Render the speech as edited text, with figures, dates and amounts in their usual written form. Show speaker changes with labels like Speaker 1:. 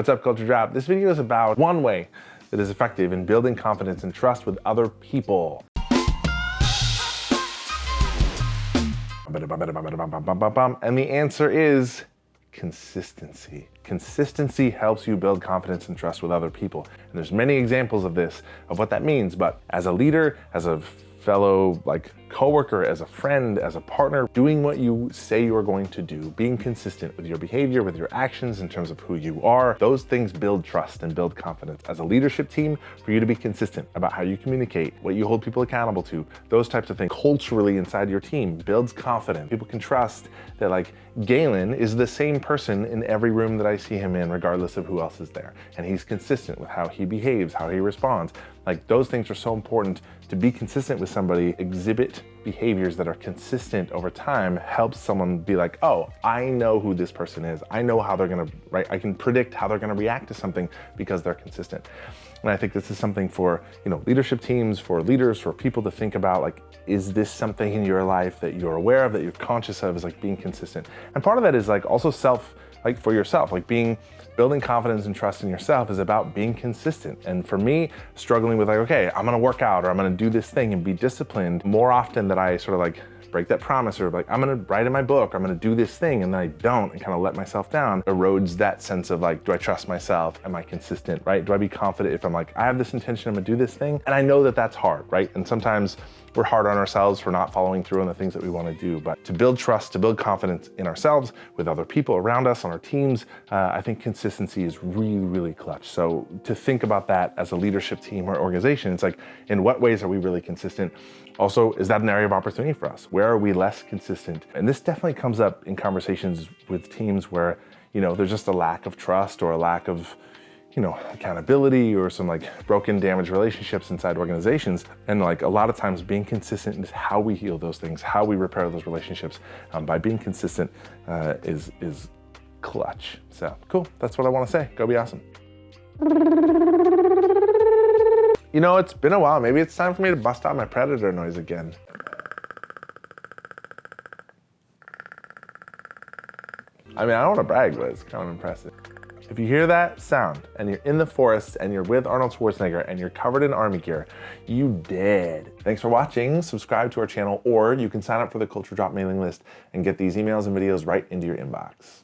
Speaker 1: What's up, Culture Drop? This video is about one way that is effective in building confidence and trust with other people. And the answer is consistency. Consistency helps you build confidence and trust with other people. And there's many examples of this, of what that means. But as a leader, as a fellow coworker, as a friend, as a partner, doing what you say you are going to do, being consistent with your behavior, with your actions in terms of who you are, those things build trust and build confidence. As a leadership team, for you to be consistent about how you communicate, what you hold people accountable to, those types of things culturally inside your team builds confidence. People can trust that Galen is the same person in every room that I see him in, regardless of who else is there. And he's consistent with how he behaves, how he responds. Those things are so important. To be consistent with somebody, exhibit behaviors that are consistent over time, helps someone be like, oh, I know who this person is. I know how they're gonna, I can predict how they're gonna react to something because they're consistent. And I think this is something for, leadership teams, for leaders, for people to think about, is this something in your life that you're aware of, that you're conscious of, is being consistent. And part of that is also for yourself, building confidence and trust in yourself is about being consistent. And for me, struggling with okay, I'm gonna work out or I'm gonna do this thing and be disciplined more often that I sort of break that promise, or I'm gonna write in my book, or I'm gonna do this thing, and then I don't and kind of let myself down, erodes that sense of do I trust myself? Am I consistent, right? Do I be confident if I'm I have this intention, I'm gonna do this thing? And I know that that's hard, right? And sometimes we're hard on ourselves for not following through on the things that we wanna do. But to build trust, to build confidence in ourselves, with other people around us, on our teams, I think consistency is really, really clutch. So to think about that as a leadership team or organization, it's in what ways are we really consistent? Also, is that an area of opportunity for us? Where are we less consistent? And this definitely comes up in conversations with teams where, there's just a lack of trust or a lack of, accountability, or some broken, damaged relationships inside organizations. And a lot of times being consistent is how we heal those things, how we repair those relationships. By being consistent is clutch. So cool, that's what I want to say. Go be awesome. It's been a while. Maybe it's time for me to bust out my predator noise again. I don't want to brag, but it's kind of impressive. If you hear that sound and you're in the forest and you're with Arnold Schwarzenegger and you're covered in army gear, you dead. Thanks for watching. Subscribe to our channel, or you can sign up for the Culture Drop mailing list and get these emails and videos right into your inbox.